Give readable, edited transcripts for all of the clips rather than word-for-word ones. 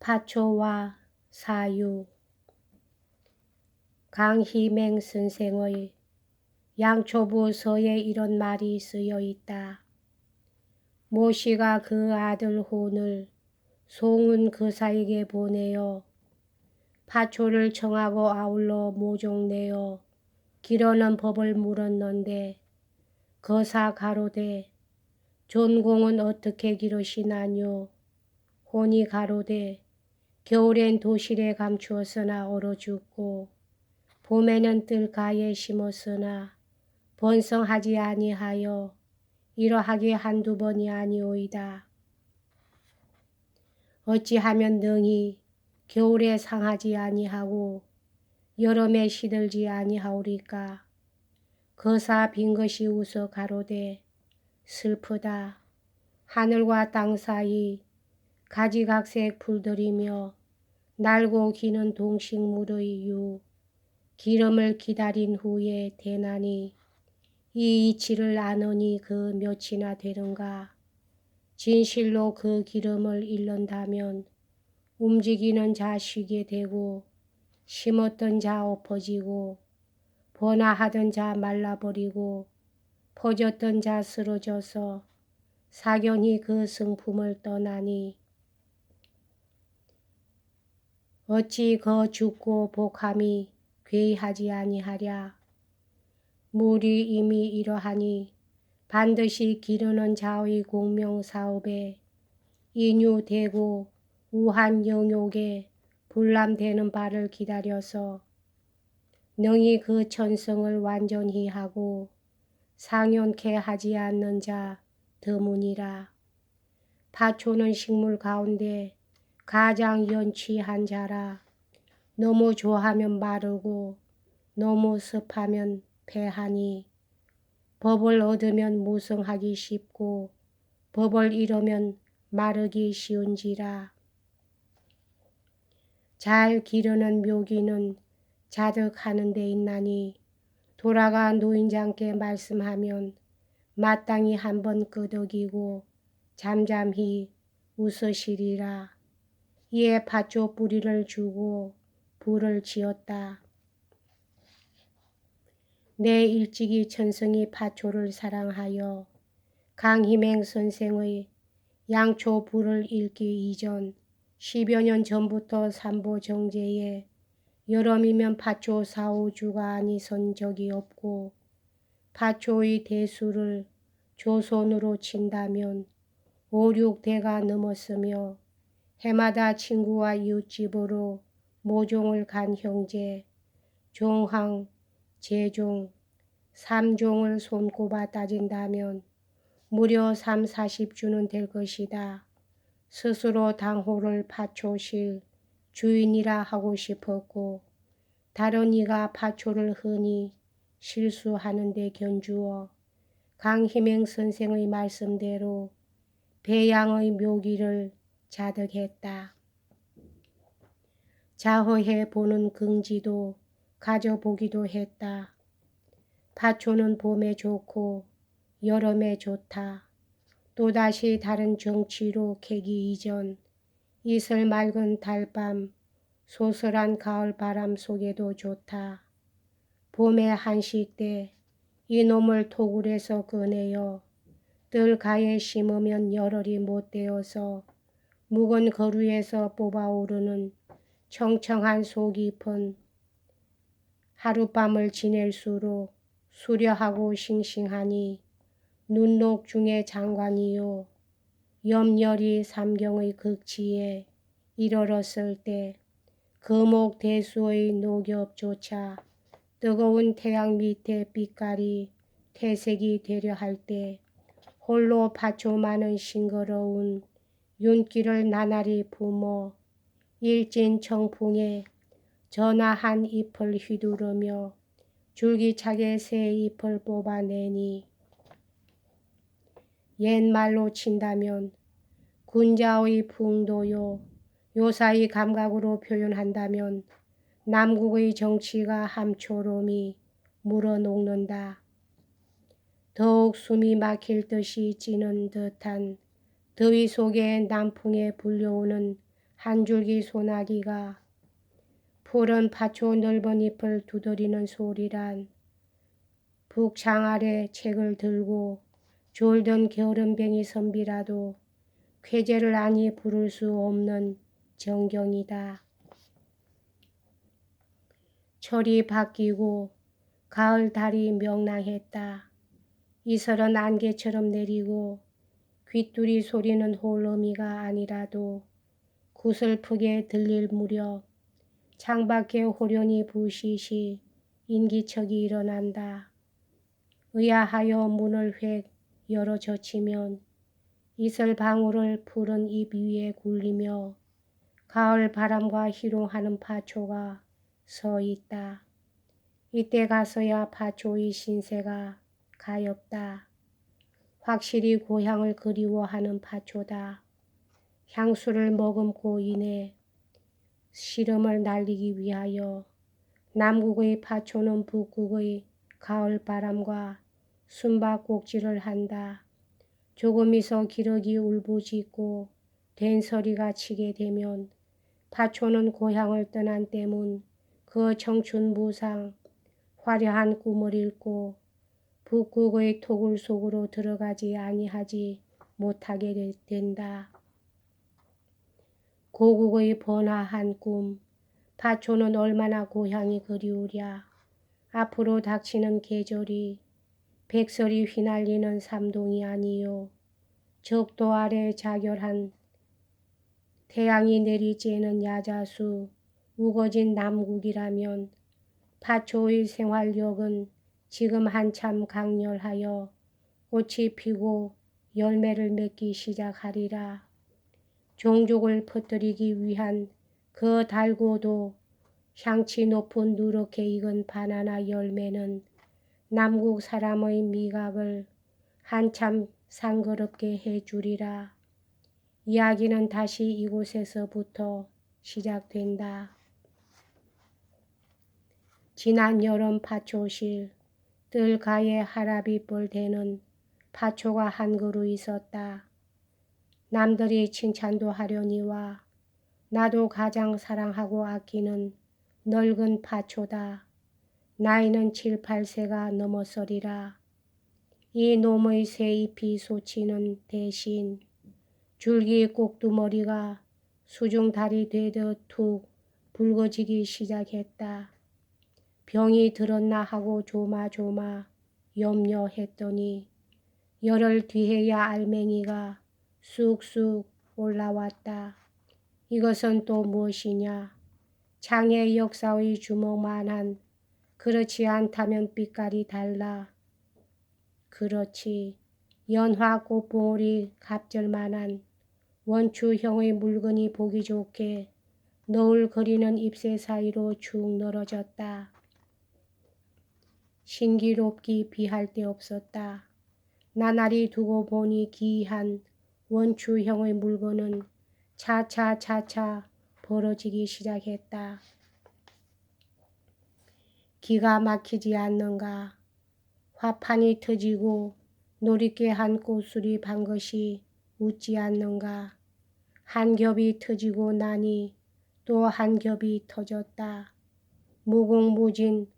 파초와 사유. 강희맹 선생의 양초부서에 이런 말이 쓰여 있다. 모씨가 그 아들 혼을 송은 거사에게 보내어 파초를 청하고 아울러 모종내어 기르는 법을 물었는데 거사 가로되 존공은 어떻게 기르시나뇨? 혼이 가로되 겨울엔 도실에 감추었으나 얼어 죽고 봄에는 뜰가에 심었으나 번성하지 아니하여 이러하기 한두 번이 아니오이다. 어찌하면 능히 겨울에 상하지 아니하고 여름에 시들지 아니하오리까? 거사 빈것이 웃어 가로되 슬프다. 하늘과 땅 사이 가지각색 풀들이며 날고 기는 동식물의 유 기름을 기다린 후에 대나니 이 이치를 아느니 그 몇이나 되는가? 진실로 그 기름을 잃는다면 움직이는 자 쉬게 되고 심었던 자 엎어지고 번화하던 자 말라버리고 퍼졌던 자 쓰러져서 사견이 그 성품을 떠나니 어찌 거 죽고 복함이 괴이하지 아니하랴. 물이 이미 이러하니 반드시 기르는 자의 공명사업에 인유되고 우한 영욕에 불람되는 바를 기다려서 능히 그 천성을 완전히 하고 상연케 하지 않는 자 드무니라. 파초는 식물 가운데 가장 연취한 자라. 너무 좋아하면 마르고 너무 습하면 패하니 법을 얻으면 무성하기 쉽고 법을 잃으면 마르기 쉬운지라. 잘 기르는 묘기는 자득하는 데 있나니 돌아가 노인장께 말씀하면 마땅히 한번 끄덕이고 잠잠히 웃으시리라. 이에 파초 뿌리를 주고 불을 지었다. 내 일찍이 천성이 파초를 사랑하여 강희맹 선생의 양초 불을 읽기 이전 10여 년 전부터 삼보정제에 여름이면 파초 4, 5주가 아니선 적이 없고 파초의 대수를 조선으로 친다면 5, 6대가 넘었으며 해마다 친구와 이웃집으로 모종을 간 형제, 종항, 제종, 3종을 손꼽아 따진다면 무려 3, 40주는 될 것이다. 스스로 당호를 파초실 주인이라 하고 싶었고 다른 이가 파초를 흔히 실수하는 데 견주어 강희맹 선생의 말씀대로 배양의 묘기를 자득했다. 자허해 보는 긍지도 가져보기도 했다. 파초는 봄에 좋고 여름에 좋다. 또다시 다른 정취로 캐기 이전 이슬 맑은 달밤 소설한 가을 바람 속에도 좋다. 봄에 한식 때 이놈을 토굴에서 꺼내어 뜰가에 심으면 열흘이 못 되어서 묵은 거루에서 뽑아오르는 청청한 속 깊은 하룻밤을 지낼수록 수려하고 싱싱하니 눈록 중에 장관이요 염열이 삼경의 극치에 이르렀을 때 거목 대수의 녹엽조차 뜨거운 태양 밑에 빛깔이 퇴색이 되려 할 때 홀로 파초 많은 싱그러운 윤기를 나날이 품어 일진 청풍에 전화한 잎을 휘두르며 줄기차게 새 잎을 뽑아내니 옛말로 친다면 군자의 풍도요 요사이 감각으로 표현한다면 남국의 정치가 함초롬이 물어녹는다. 더욱 숨이 막힐 듯이 찌는 듯한 더위 속에 남풍에 불려오는 한 줄기 소나기가 푸른 밭초 넓은 잎을 두드리는 소리란 북창 아래 책을 들고 졸던 게으름뱅이 선비라도 쾌재를 아니 부를 수 없는 정경이다. 철이 바뀌고 가을 달이 명랑했다. 이슬은 안개처럼 내리고 귀뚜리 소리는 홀어미가 아니라도 구슬프게 들릴 무렵 창밖에 호련히 부시시 인기척이 일어난다. 의아하여 문을 획 열어 젖히면 이슬 방울을 푸른 잎 위에 굴리며 가을 바람과 희롱하는 파초가 서 있다. 이때 가서야 파초의 신세가 가엾다. 확실히 고향을 그리워하는 파초다. 향수를 머금고 인해 시름을 날리기 위하여 남국의 파초는 북국의 가을 바람과 숨바꼭질을 한다. 조금이서 기러기 울부짖고 된소리가 치게 되면 파초는 고향을 떠난 때문 그 청춘 무상 화려한 꿈을 잃고 북극의 토굴 속으로 들어가지 아니하지 못하게 된다. 고국의 번화한 꿈, 파초는 얼마나 고향이 그리우랴. 앞으로 닥치는 계절이 백설이 휘날리는 삼동이 아니요 적도 아래 자결한 태양이 내리쬐는 야자수 우거진 남국이라면 파초의 생활력은 지금 한참 강렬하여 꽃이 피고 열매를 맺기 시작하리라. 종족을 퍼뜨리기 위한 그 달고도 향치 높은 누렇게 익은 바나나 열매는 남국 사람의 미각을 한참 상거롭게 해주리라. 이야기는 다시 이곳에서부터 시작된다. 지난 여름 파초실 뜰가에 하라비벌 대는 파초가 한 그루 있었다. 남들이 칭찬도 하려니와 나도 가장 사랑하고 아끼는 늙은 파초다. 나이는 7, 8세가 넘었으리라. 이 놈의 새 잎이 솟치는 대신 줄기 꼭두머리가 수중달이 되듯 툭 붉어지기 시작했다. 병이 들었나 하고 조마조마 염려했더니 열흘 뒤에야 알맹이가 쑥쑥 올라왔다. 이것은 또 무엇이냐? 장의 역사의 주먹만한 그렇지 않다면 빛깔이 달라. 그렇지. 연화 꽃봉오리 갑절만한 원추형의 물건이 보기 좋게 너울거리는 잎새 사이로 축 늘어졌다. 신기롭기 비할 데 없었다. 나날이 두고 보니 기이한 원추형의 물건은 차차차차 벌어지기 시작했다. 기가 막히지 않는가. 화판이 터지고 노랗게 한 꽃술이 반 것이 웃지 않는가. 한 겹이 터지고 나니 또 한 겹이 터졌다. 무궁무진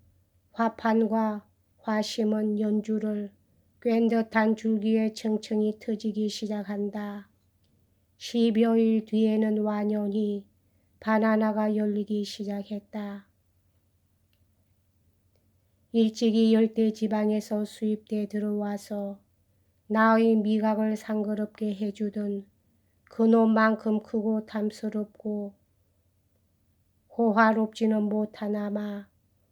화판과 화심은 연주를 꿰 듯한 줄기에 청청이 터지기 시작한다. 10여일 뒤에는 완연히 바나나가 열리기 시작했다. 일찍이 열대지방에서 수입돼 들어와서 나의 미각을 상거롭게 해주던 그놈만큼 크고 탐스럽고 호화롭지는 못하나마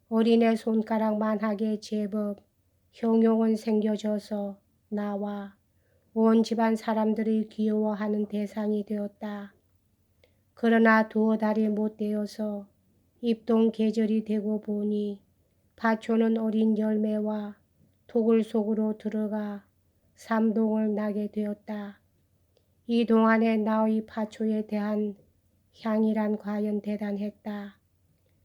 어린애 손가락만하게 제법 형용은 생겨져서 나와 온 집안 사람들이 귀여워하는 대상이 되었다. 그러나 두어 달이 못 되어서 입동 계절이 되고 보니 파초는 어린 열매와 토굴 속으로 들어가 삼동을 나게 되었다. 이 동안에 나의 파초에 대한 향이란 과연 대단했다.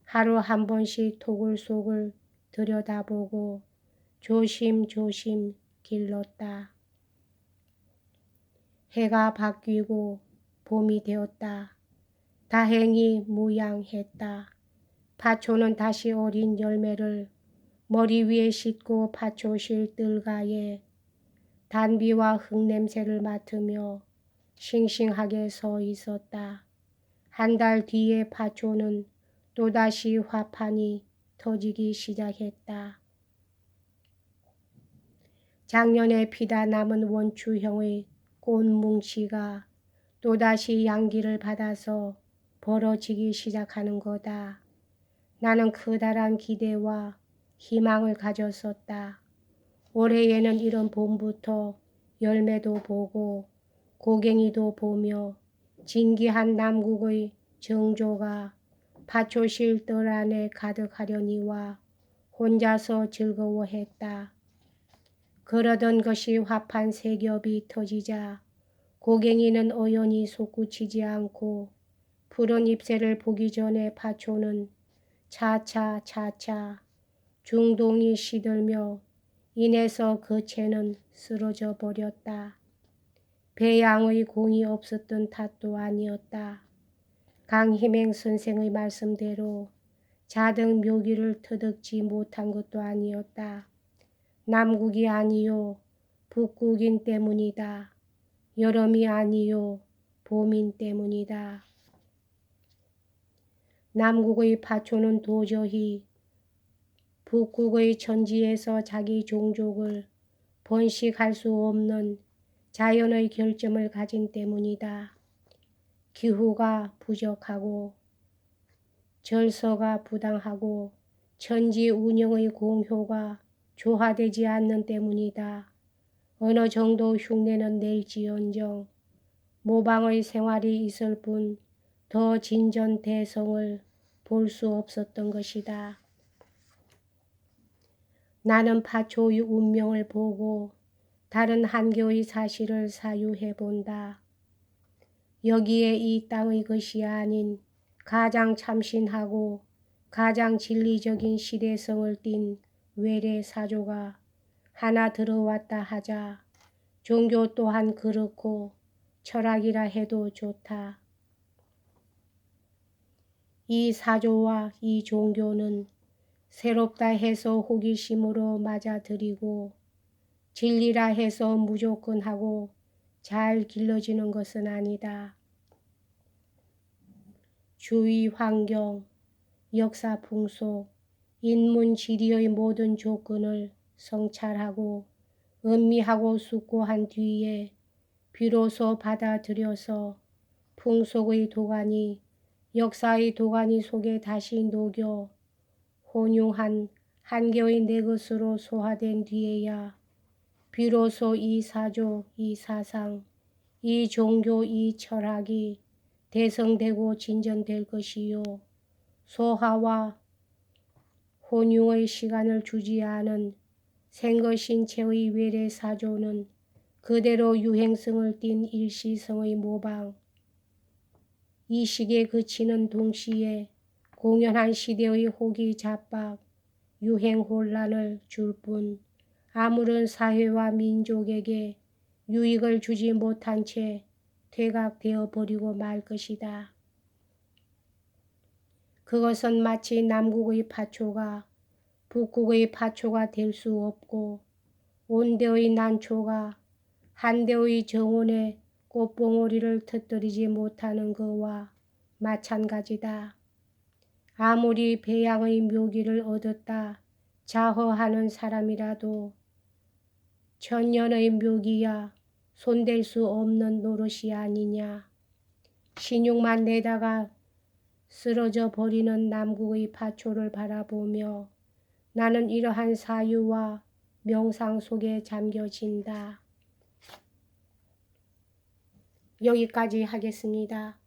하루 한 번씩 토굴 속을 들여다보고 조심조심 길렀다. 해가 바뀌고 봄이 되었다. 다행히 무양했다. 파초는 다시 어린 열매를 머리 위에 싣고 파초실 뜰가에 단비와 흙냄새를 맡으며 싱싱하게 서 있었다. 한 달 뒤에 파초는 또다시 화판이 터지기 시작했다. 작년에 피다 남은 원추형의 꽃뭉치가 또다시 양기를 받아서 벌어지기 시작하는 거다. 나는 커다란 기대와 희망을 가졌었다. 올해에는 이런 봄부터 열매도 보고 고갱이도 보며 진기한 남국의 정조가 파초실 뜰 안에 가득하려니와 혼자서 즐거워했다. 그러던 것이 화판 세 겹이 터지자 고갱이는 어연히 솟구치지 않고 푸른 잎새를 보기 전에 파초는 차차 중동이 시들며 인해서 그 채는 쓰러져 버렸다. 배양의 공이 없었던 탓도 아니었다. 강희맹 선생의 말씀대로 자등 묘기를 터득지 못한 것도 아니었다. 남국이 아니요 북국인 때문이다. 여름이 아니요 봄인 때문이다. 남국의 파초는 도저히 북국의 천지에서 자기 종족을 번식할 수 없는 자연의 결점을 가진 때문이다. 기후가 부족하고 절서가 부당하고 천지 운영의 공효가 조화되지 않는 때문이다. 어느 정도 흉내는 낼지언정 모방의 생활이 있을 뿐 더 진전대성을 볼 수 없었던 것이다. 나는 파초의 운명을 보고 다른 한 개의 사실을 사유해 본다. 여기에 이 땅의 것이 아닌 가장 참신하고 가장 진리적인 시대성을 띤 외래 사조가 하나 들어왔다 하자 종교 또한 그렇고 철학이라 해도 좋다. 이 사조와 이 종교는 새롭다 해서 호기심으로 맞아들이고 진리라 해서 무조건 하고 잘 길러지는 것은 아니다. 주위 환경, 역사 풍속, 인문 지리의 모든 조건을 성찰하고 음미하고 숙고한 뒤에 비로소 받아들여서 풍속의 도가니, 역사의 도가니 속에 다시 녹여 혼용한 한 개의 내 것으로 소화된 뒤에야 비로소 이 사조, 이 사상, 이 종교, 이 철학이 대성되고 진전될 것이요. 소화와 혼용의 시간을 주지 않은 생거신체의 외래 사조는 그대로 유행성을 띤 일시성의 모방, 이 시기에 그치는 동시에 공연한 시대의 호기 잡박, 유행 혼란을 줄 뿐 아무런 사회와 민족에게 유익을 주지 못한 채 퇴각되어 버리고 말 것이다. 그것은 마치 남국의 파초가 북국의 파초가 될 수 없고 온대의 난초가 한대의 정원에 꽃봉오리를 터뜨리지 못하는 것과 마찬가지다. 아무리 배양의 묘기를 얻었다 자허하는 사람이라도 천년의 묘기야 손댈 수 없는 노릇이 아니냐. 신용만 내다가 쓰러져 버리는 남국의 파초를 바라보며 나는 이러한 사유와 명상 속에 잠겨진다. 여기까지 하겠습니다.